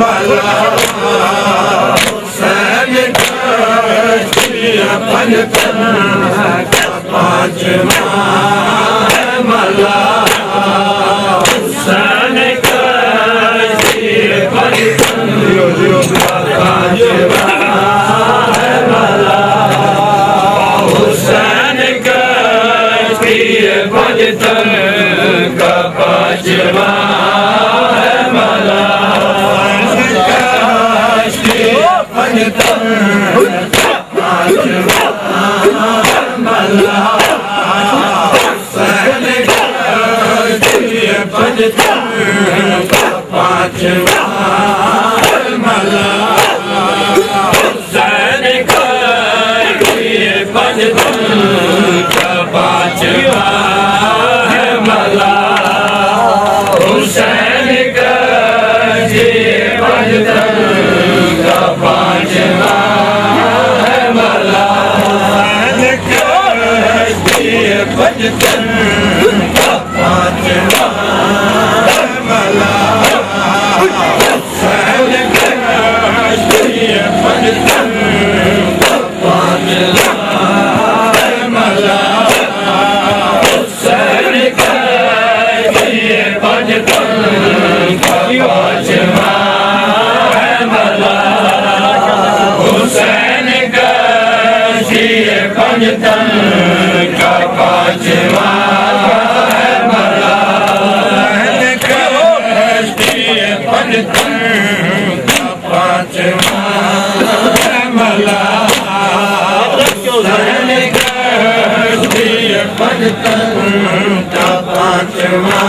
मला हुसैन कश्ती पंजतन का पांचवा है मला हुसैन कश्ती पंजतन का पांचवा है मला हुसैन कश्ती पंजतन का पांचवा है मला कश्ती पंजतन का पांचवा मला हुसैन कश्ती पंजतन का पांचवा है मला हुसैन कश्ती पंजतन का पांचवा है मला हुसैन कश्ती पंजतन का पांचवा है मला कश्ती पंजतन का पांचवा है मला हुसैन कश्ती पंजतन का पांचवा है मला हुसैन कश्ती पंजतन का पांचवा है मला हुसैन कश्ती पंजतन का पांचवा है मला कश्ती पंजतन का पांचवा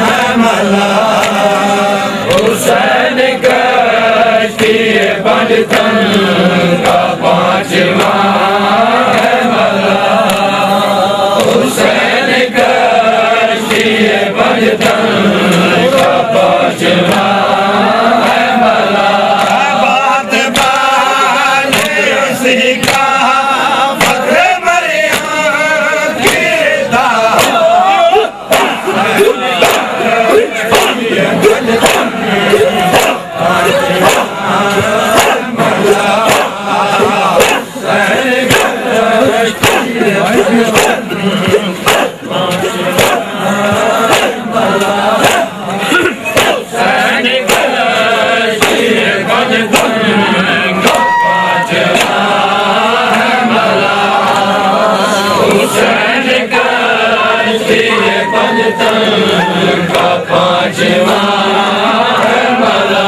है मला हुसैन कश्ती पंजतन का पांचवा है मला हुसैन कश्ती पंजतन का पांचवा है मला हुसैन कश्ती पंजतन का पांचवा है मला बात बाने उसी का फख्र मरियम की का पांचवा है मला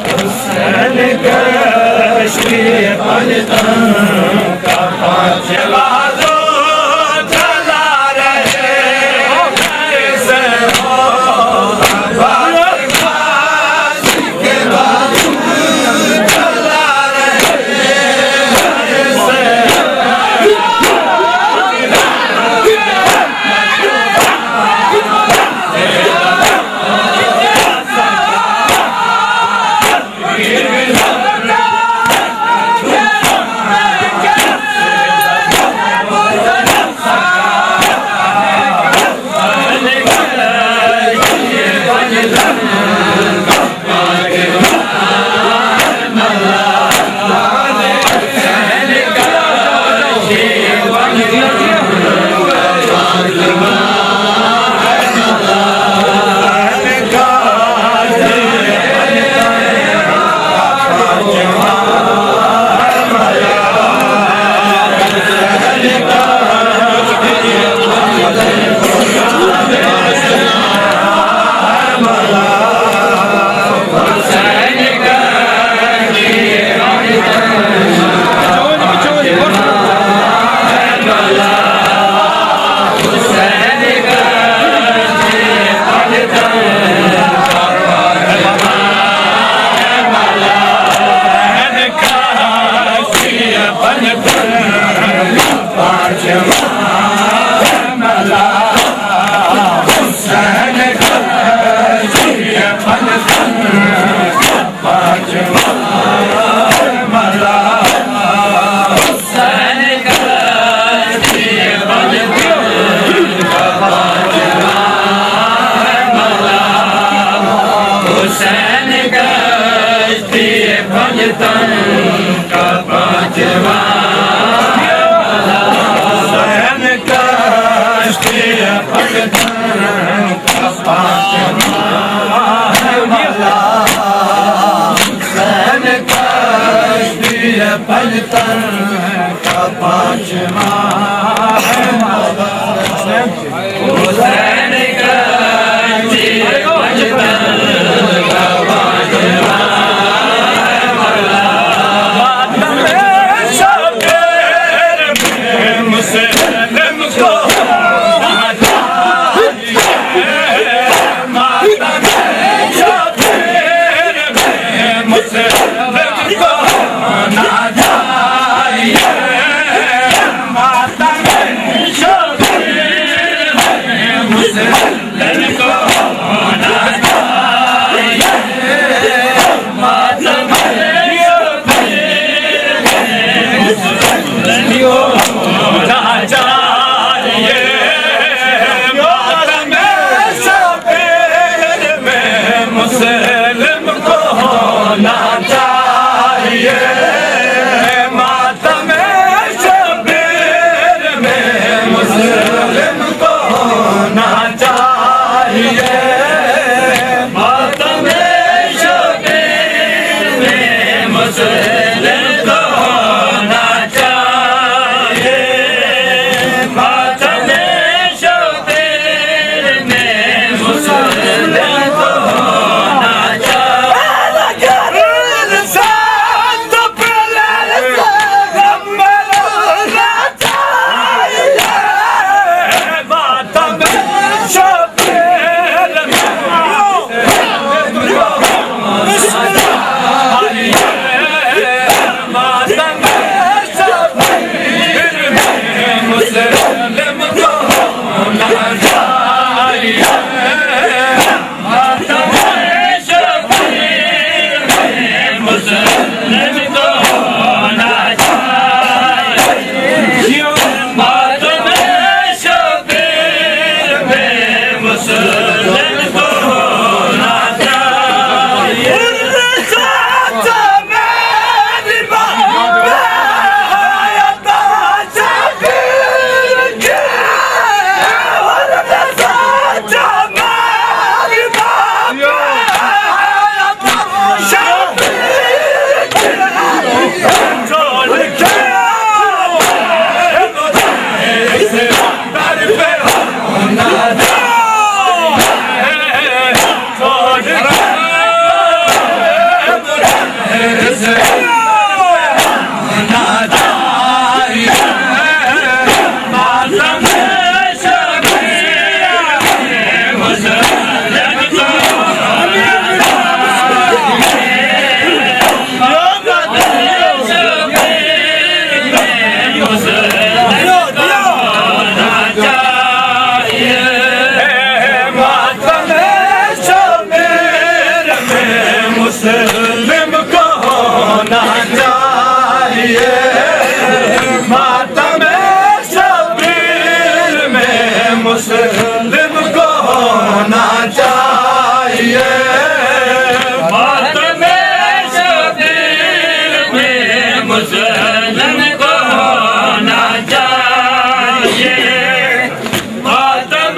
हुसैन कश्ती पंजतन का पांचवा जो चला रहे से हो के बाजू चला रहे से मला पंजतन का पांचवा सहन कष्ट पंजतन का पांचवा सहन कष्ट पंजतन का पांचवा हुसैन का पंजतन का पांचवा मुस्लिम को होना चाहिए मातम शबीर में मुस्लिम को होना चाहिए मातम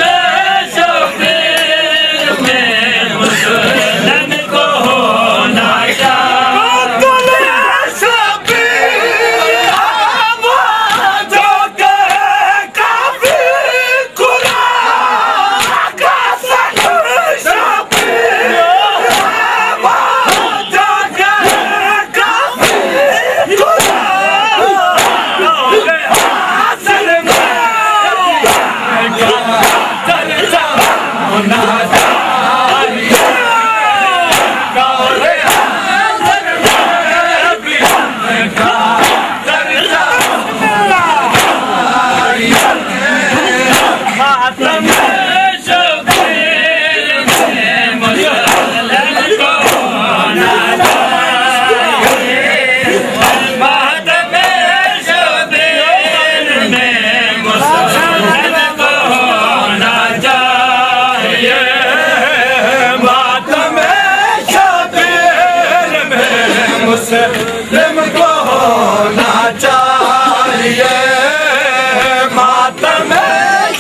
शबीर में मुस्लिम को होना मुस्लिम को होना चाहिए। मातम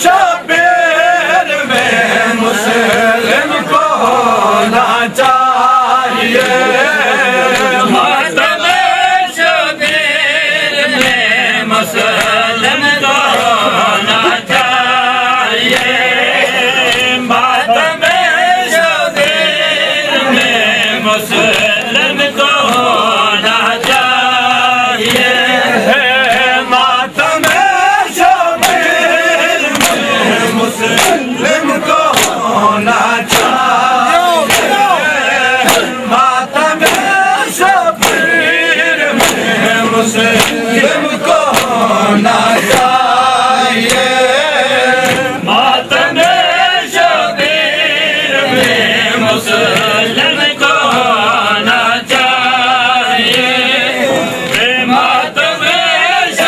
शबीर में मुस्लिम को होना चाहिए। मातम शबीर में मुस्लिम को होना चाहिए। मातम शबीर में मुस्लिम को होना चाहिए। मातम शबीर में मुस्लिम को होना चाहिए। मातम शबीर में मुस्लिम को होना चाहिए। मातम शबीर में मुस्लिम को होना चाहिए। मातम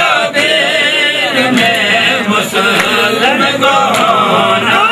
शबीर में मुस्लिम को होना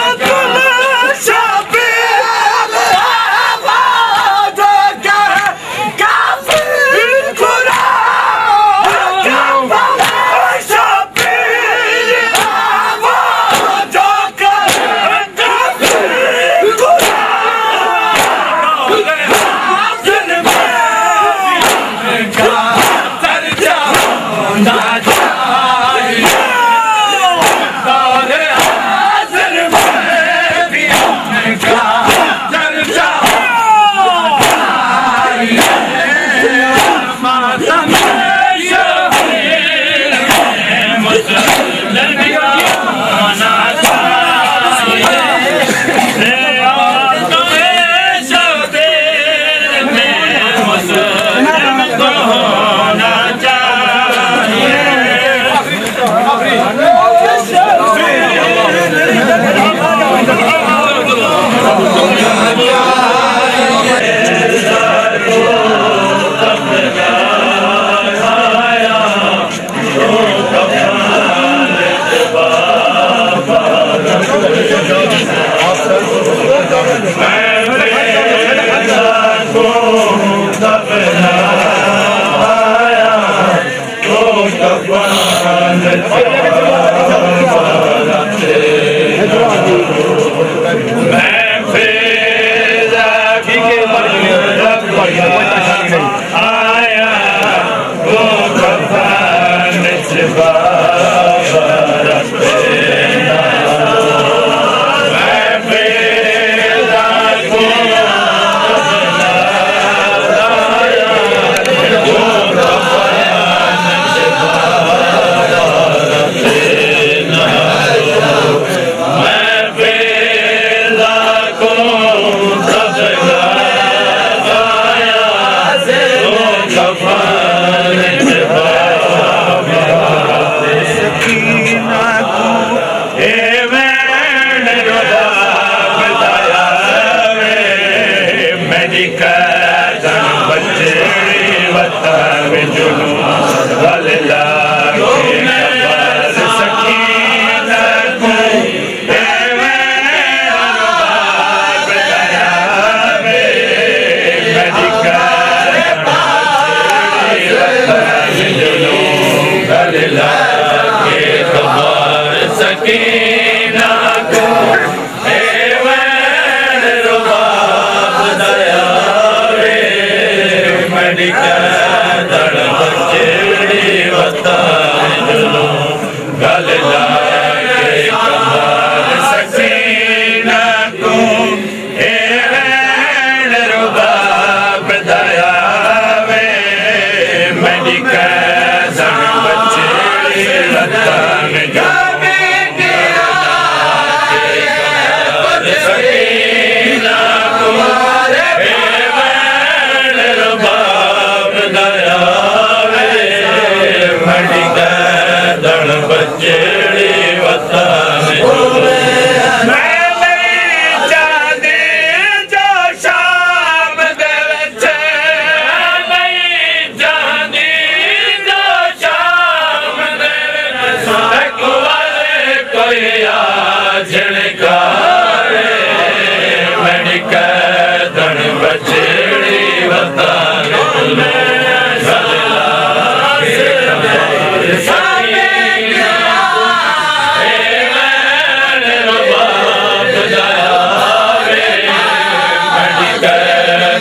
Dada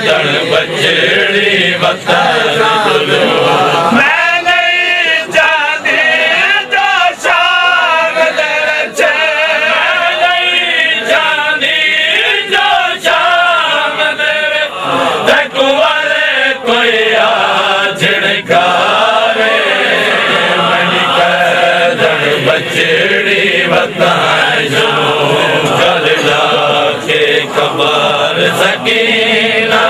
धन बचड़ी वतन जुलूं मैं नहीं जानी जो शाम दे विच मैं नहीं जानी जो शाम दे विच ते कुंवारे कोई आ झिड़कावे मैनू कह धन बचड़ी वतन जुलूं गल ला के कबार सकीना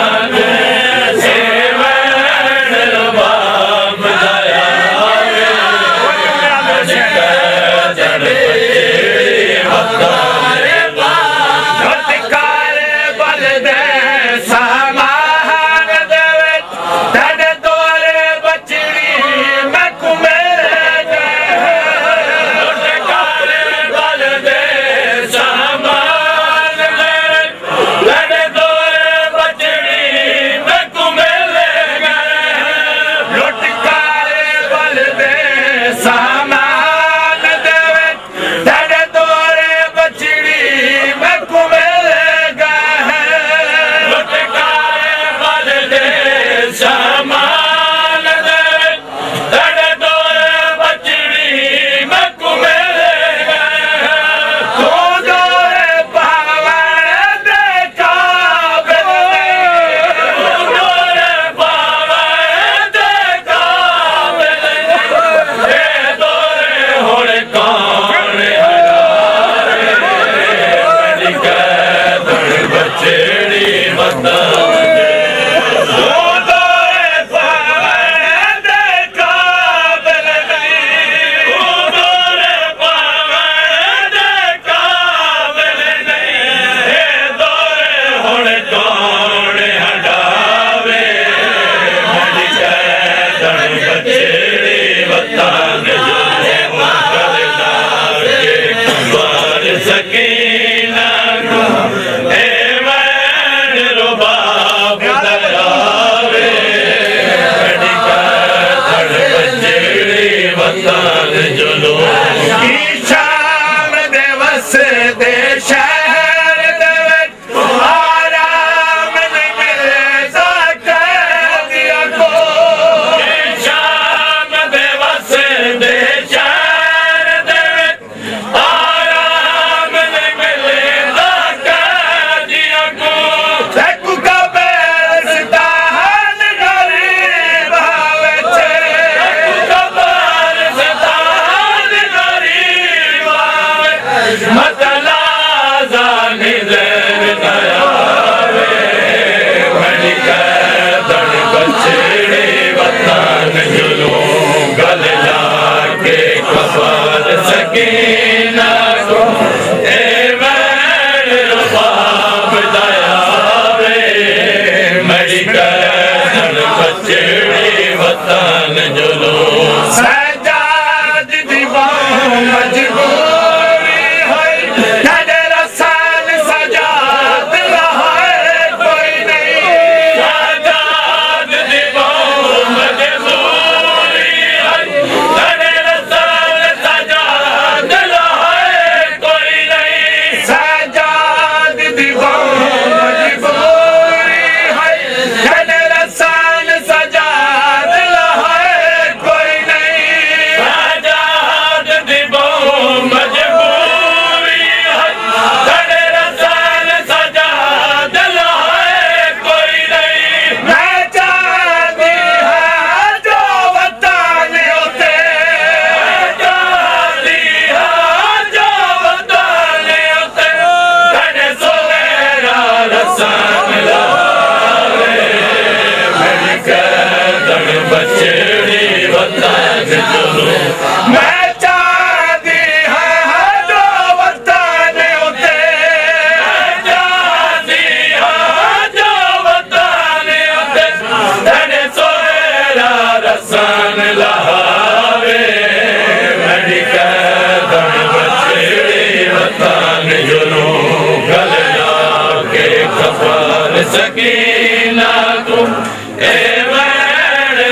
सकीना तुम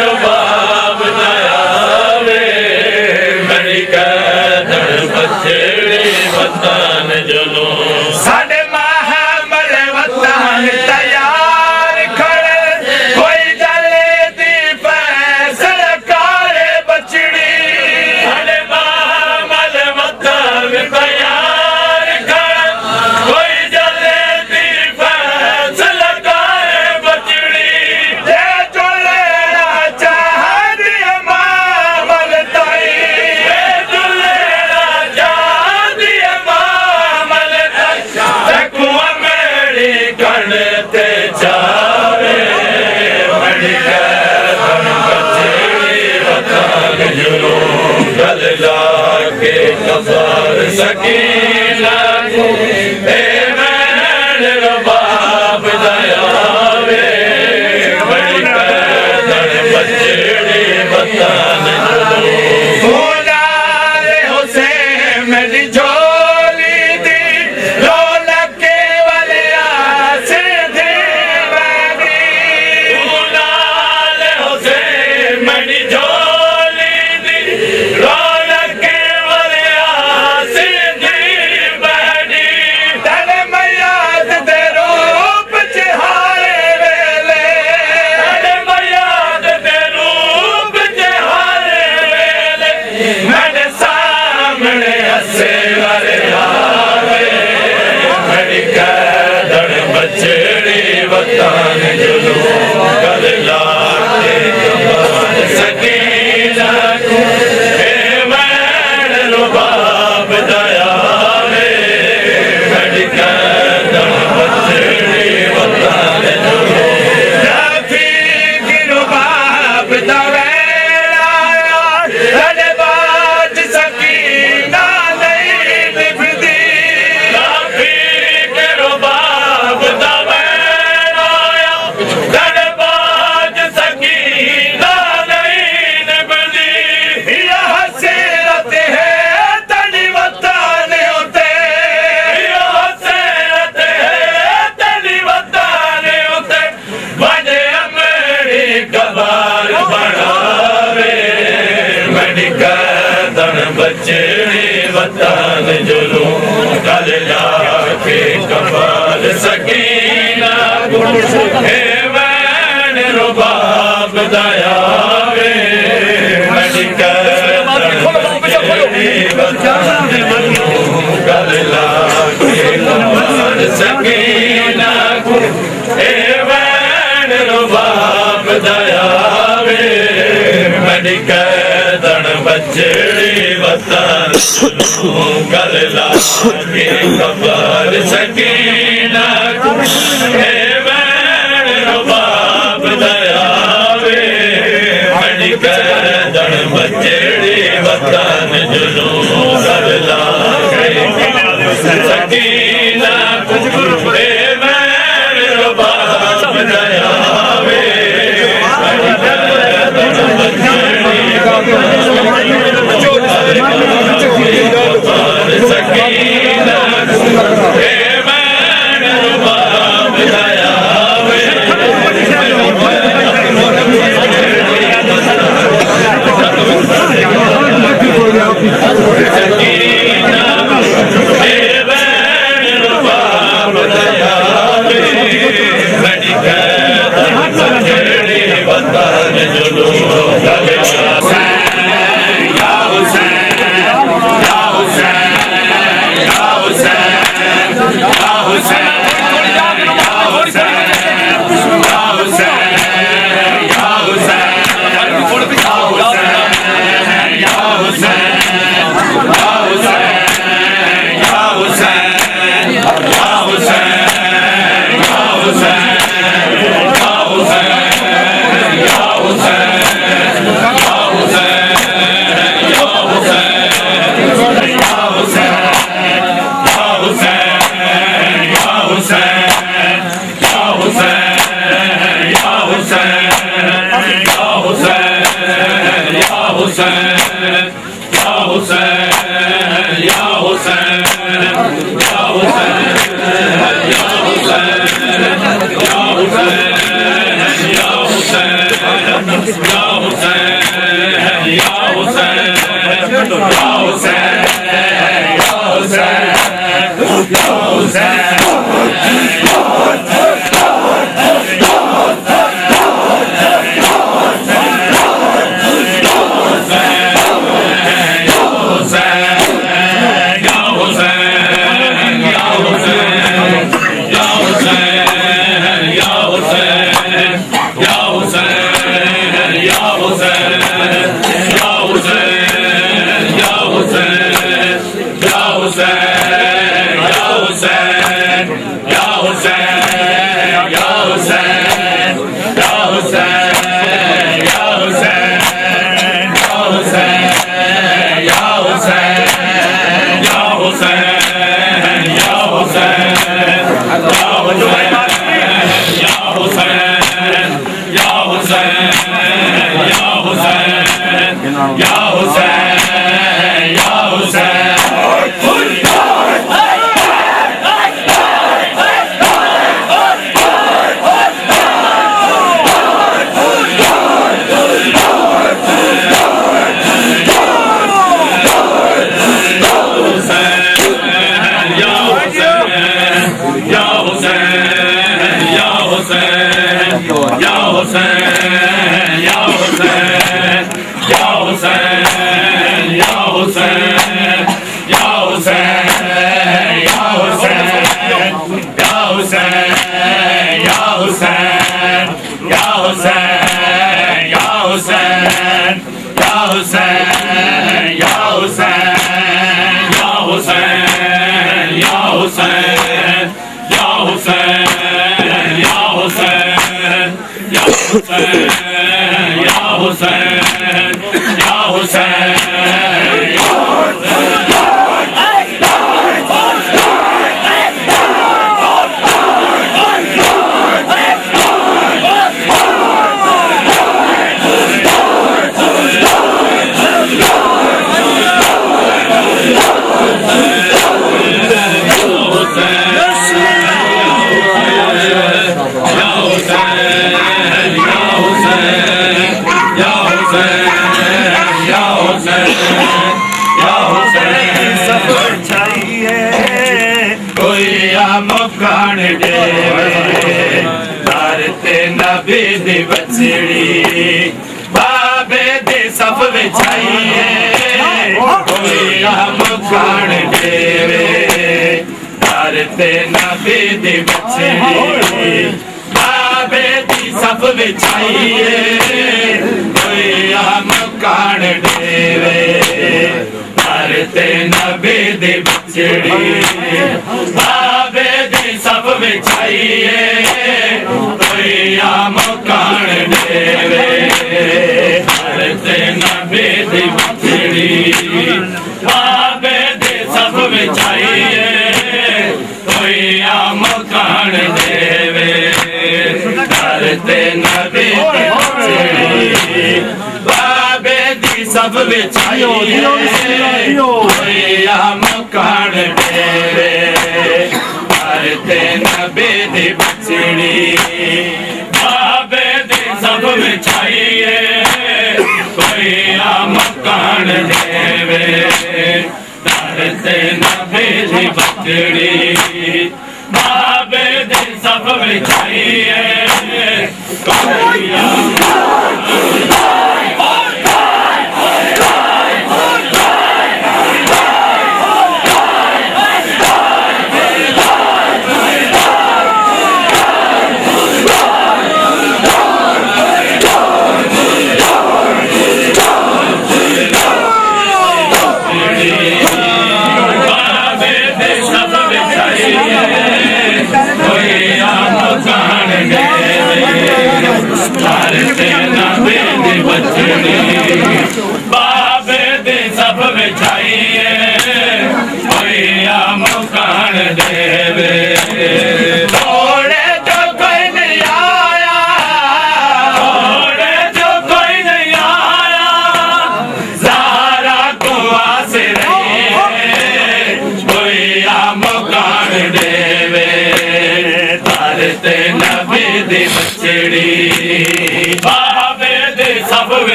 रुबाब नयावे मेरी कदर बचड़ी वतन जुलूं साडे महामल वतन तैयार सकीना को ए मैंने रबाब दयावे बड़ी कदर बचड़ी बतान फूलारे हुसैन मेरी झोली दी रौनक के वाले आसे दे बनी फूलारे हुसैन मेरी झोली दी रौनक के वाले आसे दे बनी तने मयाद दे रूप चहारे वेले तने मयाद दे रूप चहारे वेले मेरे सामने हसे वाले आवे मेरी कदर बचड़ी बतान जुलू कल लाके कबार सकीना को ए मैंने रुबाब दयावे मेरी कदर बचड़ी बतान जुलू रफी की रुबाब दवेला अरे बाज सकीना नहीं निभदी रफी के रुबाब दवेला अरे बाज सकीना नहीं निभदी यह हसरत है तनी वताने होते यह हसरत है तनी वताने होते बजे अमरी कबार बढ़ावे मेरी कदर बचड़ी वतान जुलू कल लाके कबार सकीना को हे मैंने रुबाब दयावे मेरी कदर बचड़ी वतान जुलू कल लाके कबार सकीना को हे मैंने रुबाब दयावे मेरी कदर बचड़ी वतान जुलू कल लाके कबार सकीना को हे मैंने रुबाब दयावे मेरी कदर बचड़ी वतान जुलू कल लाके कबार सकीना को हे मैंने रुबाब दयावे मेरी कदर बचड़ी कबार सकीना को हे मैंने रुबाब दयावे सकीना हे मैंने रुबाब दयावे मेरी कदर बचड़ी वतान जुलू कल लाके या हुसैन या हुसैन या हुसैन या हुसैन या हुसैन या हुसैन या हुसैन या हुसैन या हुसैन या हुसैन या हुसैन या हुसैन या हुसैन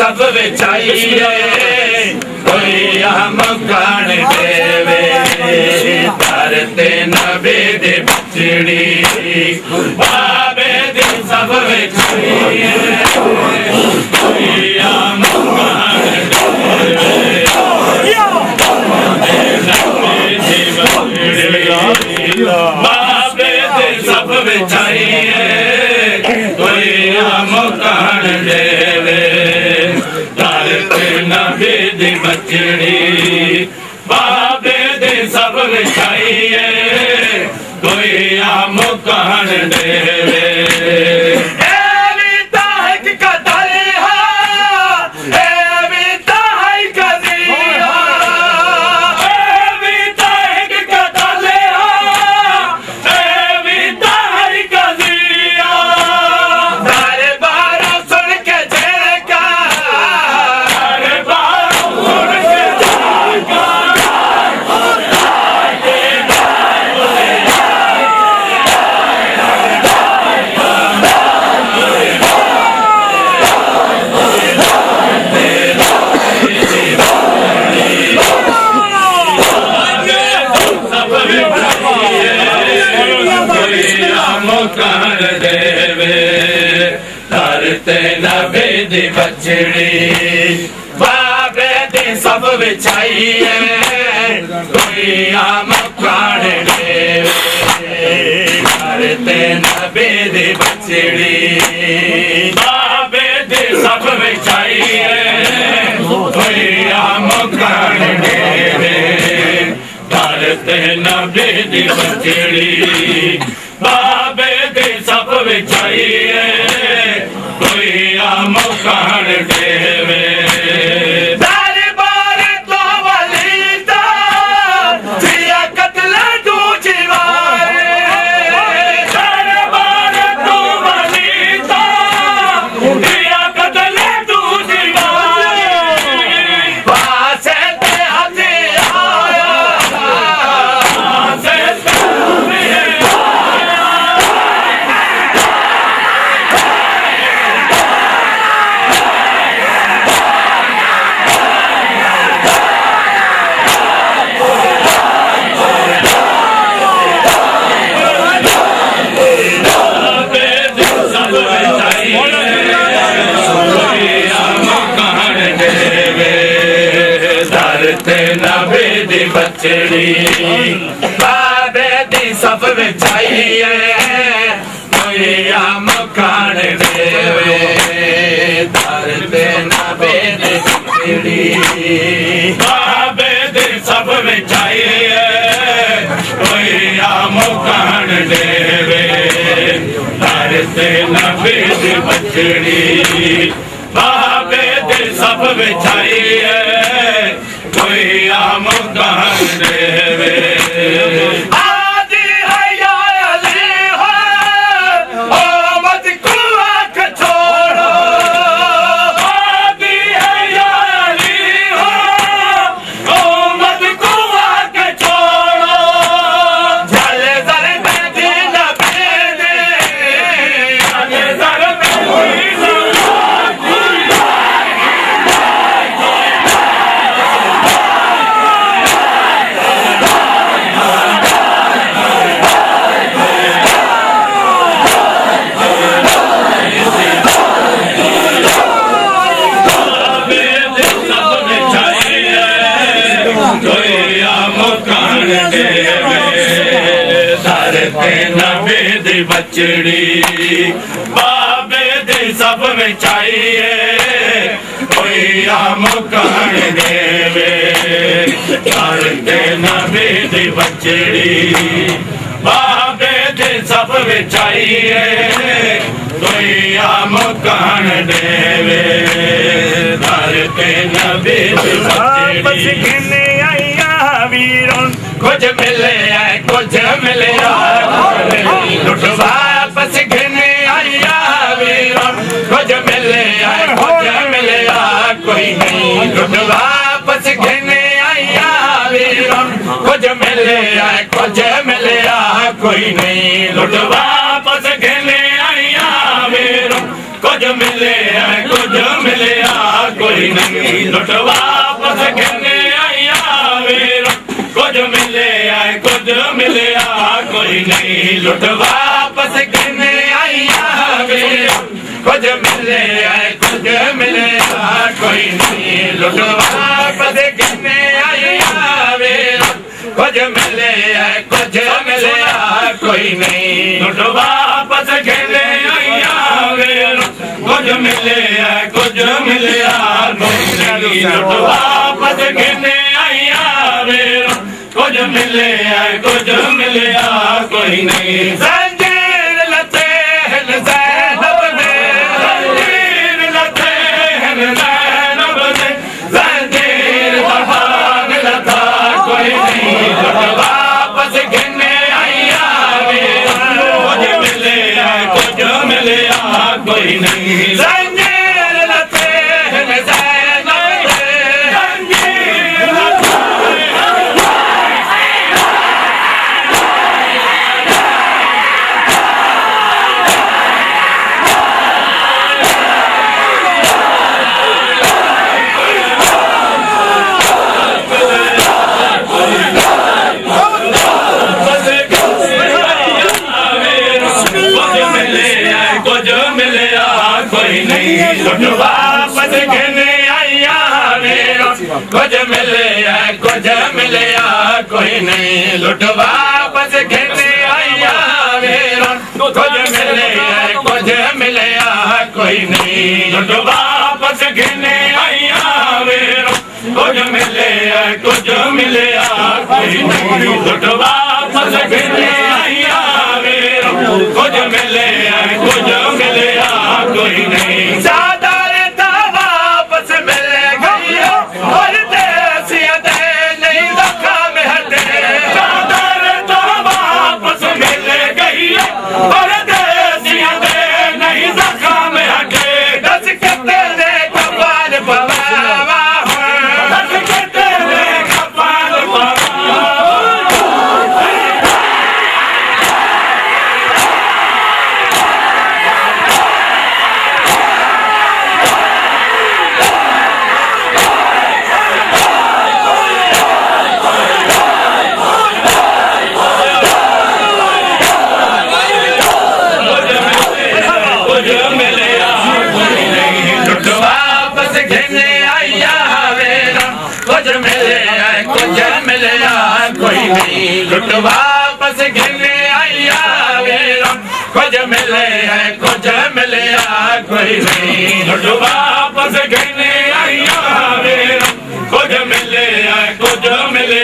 सब बिछाइए कोई मुकान देवे धरते नबी दी बचड़ी बाबे दी सब विछड़िए दुनिया मुकान बाबे दी सब विछड़िए दुनिया मुकान देवे धरते नबी दी बचड़ी बाबे दे सब विछाइए दुनिया मुकान देवे नबी दी बचड़ी बाबे दी सब विछाइए दुनिया मुकान देवे धरते नबी दी बचड़ी बाबे दी सब विछाइए दुनिया मुकान देवे धरते नबी दी बचड़ी बाबे दी सब विछाइए दुनिया मुकान देवे दरबार तो वलीदा जिया कत्ल दूजीवारे दरबार तो वलीदा जिया कत्ल दूजीवारे पासे ते हजी आया पासे ते नबी दी बचड़ी बाबे दी सब विछाइए दुनिया मुकान देवे धरते नबी दी बचड़ी बाबे दी सब विछाइए दुनिया मुकान देवे धरते नबी दी बचड़ी बाबे दी सब विछाइए दुनिया मुकान देवे आदि हया अली हो ओ मत कुआ के छोड़ो आदि हया अली हो ओ मत कुआ के छोड़ो जल जल में दिन बेदे जल जल में नबी दी बचड़ी बाबे दी सब विछाइए दुनिया मुकान देवे धरते नबी दी बचड़ी बाबे दी सब विछाइए दुनिया मुकान देवे धरते नबी दी बचड़ी कुछ मिले कुछ मिले लुट वापस घने आया वीरों कुछ मिले कुछ मिले कोई नहीं लुट वापस घने आया वीरों कुछ मिले कोई नहीं लुट वापस घने आया वीरों कुछ मिले कोई नहीं लुट वापस घने आया मिले आए कुछ मिले कोई नहीं लुट वापस कहने आया मेरा कुछ मिले आए कुछ मिले कोई नहीं लुट वापस कहने आया मेरा कुछ मिले आए कुछ मिले कोई नहीं लुट वापस कहने आया मेरा कुछ मिले आए कुछ मिले कोई नहीं लुट वापस कहने आया मेरा कुछ मिले आए कुछ मिले कोई नहीं जंजीर लते हैं ज़ैनब ने जंजीर लते हैं ज़ैनब ने जंजीर दफान लता कोई नहीं लुट वापस कहने आया मेरा कुछ मिले आए कुछ मिले कोई नहीं जंजीर लते हैं ज़ैनब ने जंजीर कोई नहीं लुट वापस कहने आया मेरा कुछ मिले कुछ मिले कोई नहीं लुट वापस कहने आया मेरा कुछ मिले कुछ मिले कोई नहीं लुट वापस कहने आया मेरा कुछ मिले कुछ मिले कोई नहीं लुट वापस कहने आया मेरा कुछ मिले कुछ मिले कोई नहीं चादर था वापस मिल गई और देसिया दे नहीं रखा में हटे चादर था वापस मिल गई और देसिया दे नहीं रखा में हटे दस के तेरे कपाल पवावा दस के तेरे कपाल पवावा लुट वापस कहने आया मेरा कुछ मिले कुछ मिले कोई नहीं लुट वापस कहने आया मेरा कुछ मिले कुछ मिले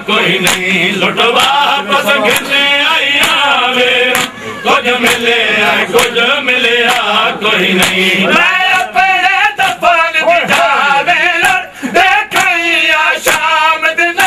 कोई नहीं लुट वापस कहने आया मेरा कुछ मिले कुछ मिले कोई नहीं मैं अपने दफन बिठा मेरा देखैया शाम दिन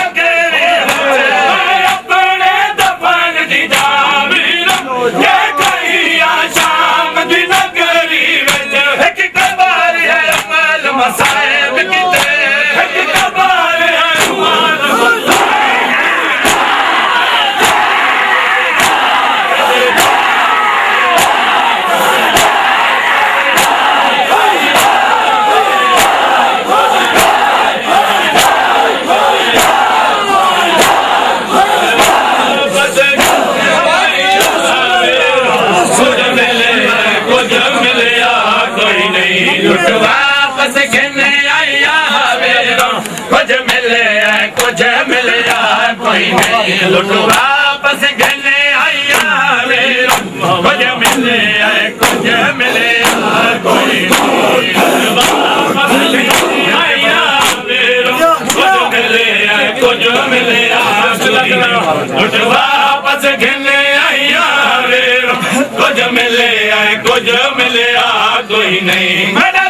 लुट वापस कहने आया मेरा कुछ मिले कुछ मिले कोई नहीं लुट वापस कहने आया मेरा कुछ मिले कुछ मिले कोई नहीं वापस कहने आया मेरा कुछ मिले कुछ मिले लुट वापस कहने आया मेरा कुछ मिले कोई नहीं